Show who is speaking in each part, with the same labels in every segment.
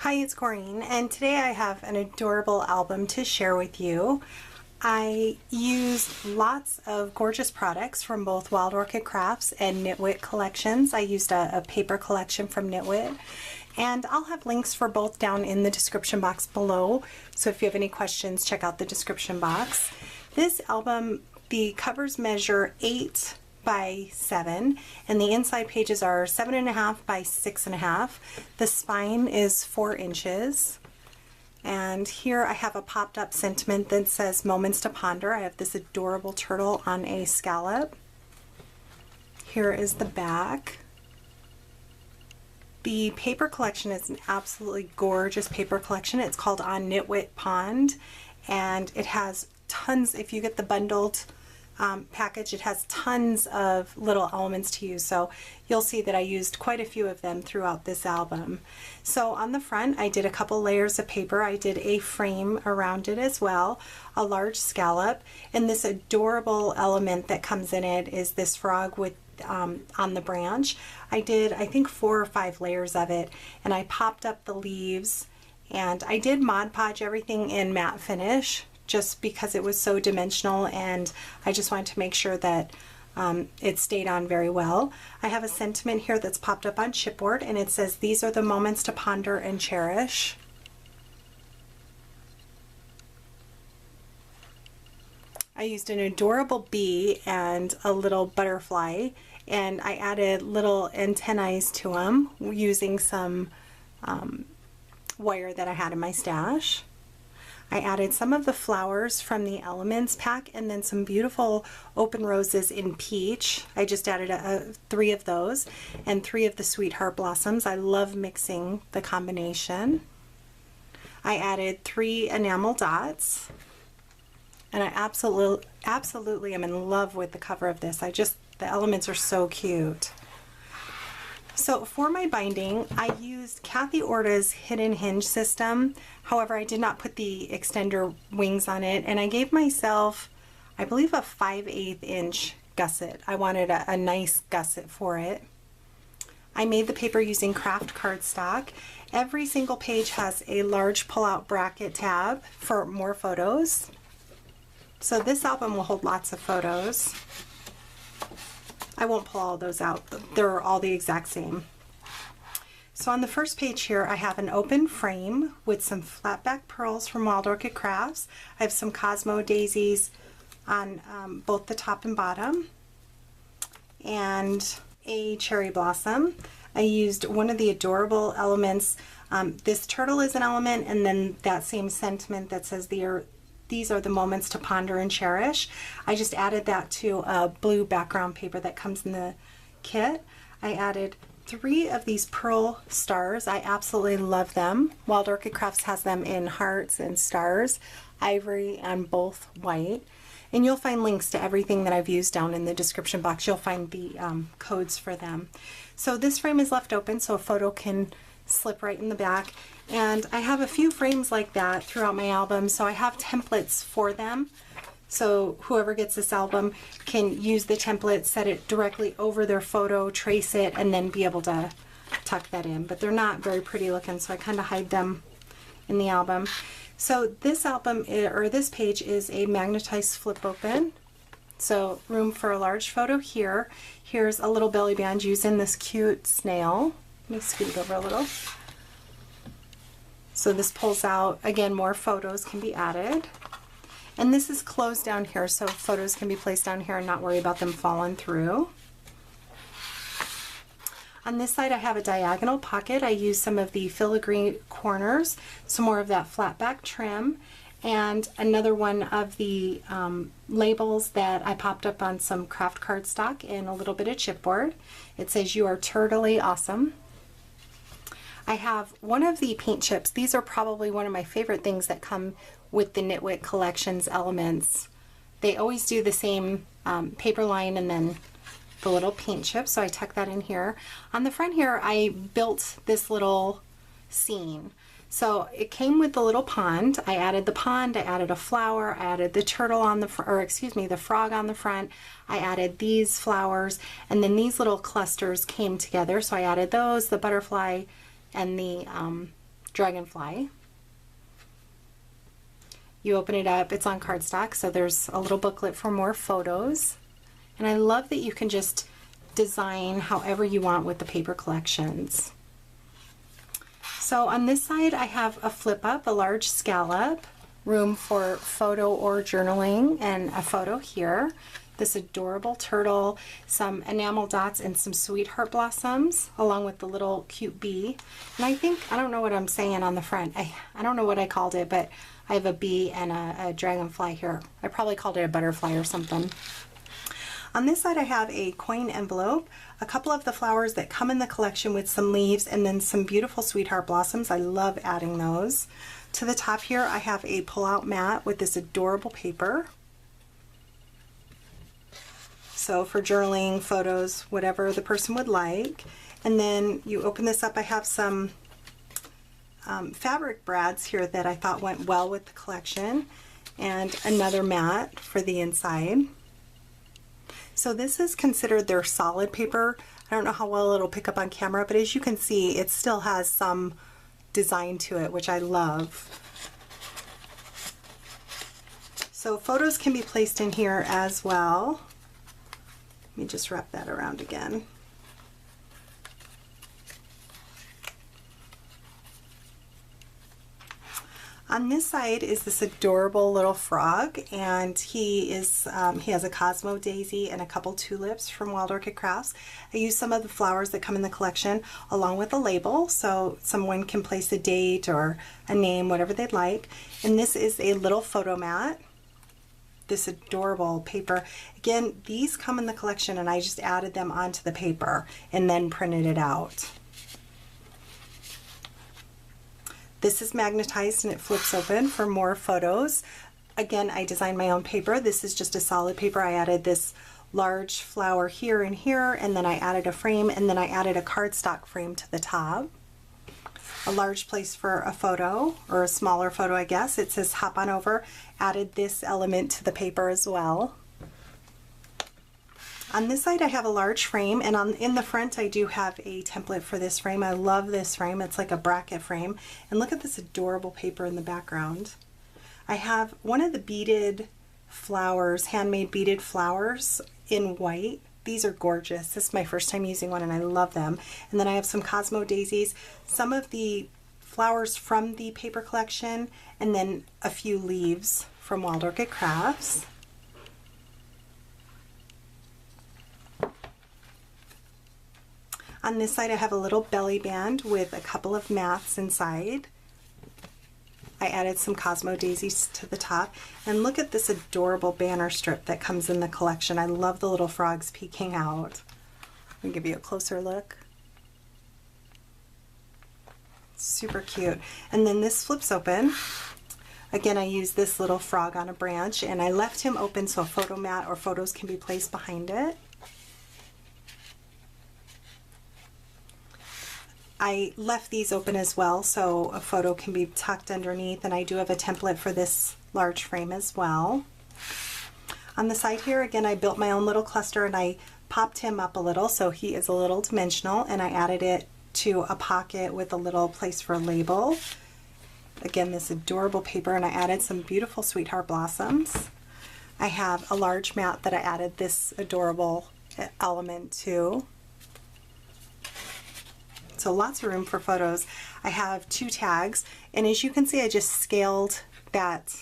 Speaker 1: Hi, it's Corene, and today I have an adorable album to share with you. I used lots of gorgeous products from both Wild Orchid Crafts and Knitwit collections. I used a paper collection from Knitwit, and I'll have links for both down in the description box below, so if you have any questions, check out the description box. This album, the covers measure 8 by 7, and the inside pages are 7.5 by 6.5. The spine is 4 inches. And here I have a popped up sentiment that says Moments to Ponder. I have this adorable turtle on a scallop. Here is the back. The paper collection is an absolutely gorgeous paper collection. It's called On Knitwit Pond, and it has tons, if you get the bundled package, it has tons of little elements to use, so you'll see that I used quite a few of them throughout this album. So on the front I did a couple layers of paper. I did a frame around it as well, a large scallop, and this adorable element that comes in it is this frog with on the branch. I did, I think, 4 or 5 layers of it, and I popped up the leaves, and I did Mod Podge everything in matte finish just because it was so dimensional, and I just wanted to make sure that it stayed on very well. I have a sentiment here that's popped up on chipboard, and it says, "These are the moments to ponder and cherish." I used an adorable bee and a little butterfly, and I added little antennae to them using some wire that I had in my stash. I added some of the flowers from the Elements pack, and then some beautiful open roses in peach. I just added 3 of those, and 3 of the Sweetheart Blossoms. I love mixing the combination. I added 3 enamel dots, and I absolutely am in love with the cover of this. The elements are so cute. So for my binding, I used Kathy Orta's Hidden Hinge system. However, I did not put the extender wings on it, and I gave myself, I believe, a 5/8 inch gusset. I wanted a nice gusset for it. I made the paper using craft cardstock. Every single page has a large pull-out bracket tab for more photos. So this album will hold lots of photos. I won't pull all those out. They're all the exact same. So on the first page here, I have an open frame with some flat back pearls from Wild Orchid Crafts. I have some Cosmo daisies on both the top and bottom, and a cherry blossom. I used one of the adorable elements. This turtle is an element, and then that same sentiment that says these are the moments to ponder and cherish. I just added that to a blue background paper that comes in the kit. I added 3 of these pearl stars. I absolutely love them. Wild Orchid Crafts has them in hearts and stars, ivory, and both white. And you'll find links to everything that I've used down in the description box. You'll find the codes for them. So this frame is left open so a photo can slip right in the back. And I have a few frames like that throughout my album, so I have templates for them. So whoever gets this album can use the template, set it directly over their photo, trace it, and then be able to tuck that in. But they're not very pretty looking, so I kind of hide them in the album. So this album, or this page, is a magnetized flip open. So room for a large photo here. Here's a little belly band using this cute snail. Let me scoot it over a little. So this pulls out, again, more photos can be added. And this is closed down here, so photos can be placed down here and not worry about them falling through. On this side I have a diagonal pocket. I used some of the filigree corners, some more of that flat back trim, and another one of the labels that I popped up on some craft cardstock and a little bit of chipboard. It says, "You are turtly awesome." I have one of the paint chips. These are probably one of my favorite things that come with the Knitwit Collections elements. They always do the same paper line and then the little paint chip, so I tuck that in here. On the front here, I built this little scene. So it came with the little pond. I added the pond, I added a flower, I added the turtle on the the frog on the front. I added these flowers, and then these little clusters came together. So I added those, the butterfly, and the dragonfly. You open it up, it's on cardstock, so there's a little booklet for more photos. And I love that you can just design however you want with the paper collections. So on this side I have a flip up, a large scallop, room for photo or journaling, and a photo here. This adorable turtle, some enamel dots, and some sweetheart blossoms, along with the little cute bee. And I think, I don't know what I'm saying on the front. I don't know what I called it, but I have a bee and a dragonfly here. I probably called it a butterfly or something. On this side I have a coin envelope, a couple of the flowers that come in the collection with some leaves, and then some beautiful sweetheart blossoms. I love adding those. To the top here I have a pull-out mat with this adorable paper. So for journaling, photos, whatever the person would like. And then you open this up, I have some fabric brads here that I thought went well with the collection, and another mat for the inside. So this is considered their solid paper. I don't know how well it'll pick up on camera, but as you can see, it still has some design to it, which I love. So photos can be placed in here as well. Let me just wrap that around again. On this side is this adorable little frog, and he has a Cosmo daisy and a couple tulips from Wild Orchid Crafts. I use some of the flowers that come in the collection along with a label, so someone can place a date or a name, whatever they'd like. And this is a little photo mat. This adorable paper. Again, these come in the collection and I just added them onto the paper and then printed it out. This is magnetized and it flips open for more photos. Again, I designed my own paper. This is just a solid paper. I added this large flower here and here, and then I added a frame, and then I added a cardstock frame to the top. A large place for a photo, or a smaller photo I guess. It says hop on over. Added this element to the paper as well. On this side I have a large frame, and in the front I do have a template for this frame. I love this frame. It's like a bracket frame. And look at this adorable paper in the background. I have one of the beaded flowers, handmade beaded flowers in white. These are gorgeous. This is my first time using one and I love them. And then I have some Cosmo daisies, some of the flowers from the paper collection, and then a few leaves from Wild Orchid Crafts. On this side I have a little belly band with a couple of mats inside. I added some Cosmo daisies to the top, and look at this adorable banner strip that comes in the collection. I love the little frogs peeking out. Let me give you a closer look. Super cute. And then this flips open. Again, I used this little frog on a branch, and I left him open so a photo mat or photos can be placed behind it. I left these open as well so a photo can be tucked underneath, and I do have a template for this large frame as well. On the side here, again, I built my own little cluster and I popped him up a little so he is a little dimensional, and I added it to a pocket with a little place for a label. Again, this adorable paper, and I added some beautiful sweetheart blossoms. I have a large mat that I added this adorable element to. So lots of room for photos. I have 2 tags, and as you can see I just scaled that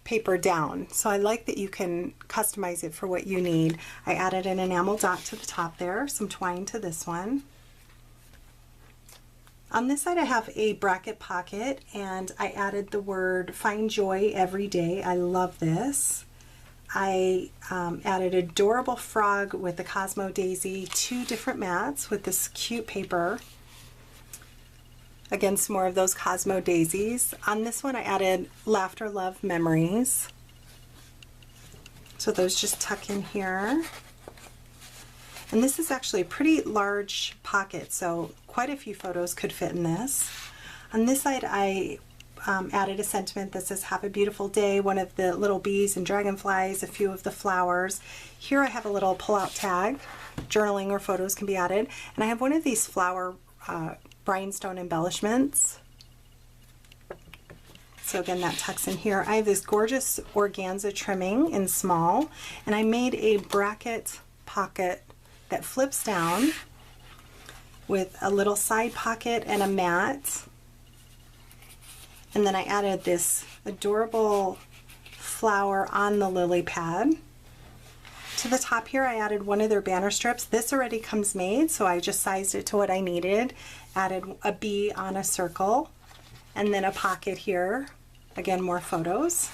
Speaker 1: paper down. So I like that you can customize it for what you need. I added an enamel dot to the top there, some twine to this one. On this side I have a bracket pocket, and I added the word find joy every day. I love this. I added an adorable frog with the Cosmo daisy, 2 different mats with this cute paper. Again, some more of those Cosmo daisies. On this one I added laughter, love, memories. So those just tuck in here. And this is actually a pretty large pocket, so quite a few photos could fit in this. On this side I added a sentiment that says have a beautiful day, one of the little bees and dragonflies, a few of the flowers. Here I have a little pull-out tag. Journaling or photos can be added. And I have one of these flower Rhinestone Embellishments. So again, that tucks in here. I have this gorgeous organza trimming in small, and I made a bracket pocket that flips down with a little side pocket and a mat. And then I added this adorable flower on the lily pad. To the top here, I added one of their banner strips. This already comes made, so I just sized it to what I needed. Added a bee on a circle, and then a pocket here. Again, more photos.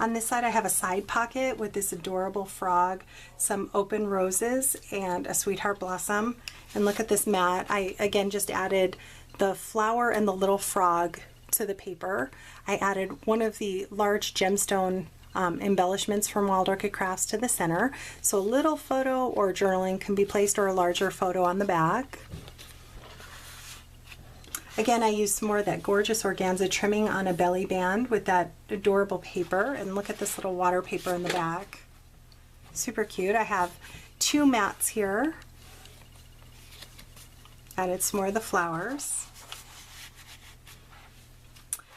Speaker 1: On this side, I have a side pocket with this adorable frog, some open roses, and a sweetheart blossom. And look at this mat. I, again, just added the flower and the little frog to the paper. I added one of the large gemstone embellishments from Wild Orchid Crafts to the center. So a little photo or journaling can be placed, or a larger photo on the back. Again, I used some more of that gorgeous organza trimming on a belly band with that adorable paper. And look at this little water paper in the back. Super cute. I have two mats here. Added some more of the flowers.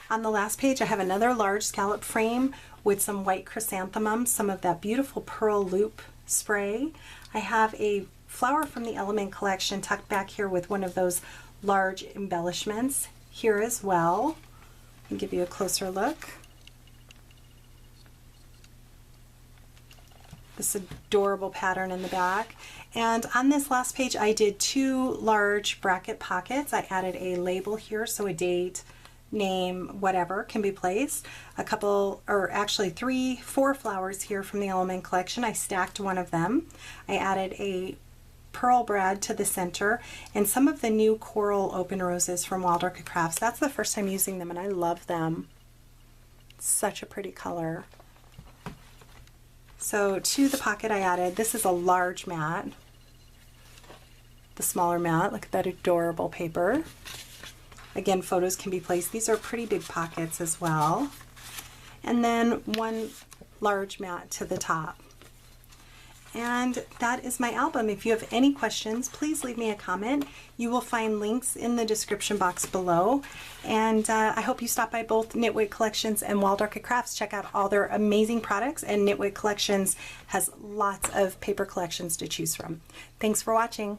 Speaker 1: On the last page, I have another large scallop frame with some white chrysanthemums, some of that beautiful pearl loop spray. I have a flower from the Element collection tucked back here with one of those large embellishments here as well. I'll give you a closer look. This adorable pattern in the back. And on this last page, I did two large bracket pockets. I added a label here, so a date, name, whatever can be placed. A couple, or actually four flowers here from the Element collection. I stacked one of them. I added a pearl brad to the center, and some of the new coral open roses from Wild Orchid Crafts. That's the first time using them, and I love them. Such a pretty color. So to the pocket I added, this is a large mat. The smaller mat, look at that adorable paper. Again, photos can be placed. These are pretty big pockets as well. And then one large mat to the top. And that is my album. If you have any questions, please leave me a comment. You will find links in the description box below. And I hope you stop by both Knitwit Collections and Wild Orchid Crafts. Check out all their amazing products, and Knitwit Collections has lots of paper collections to choose from. Thanks for watching.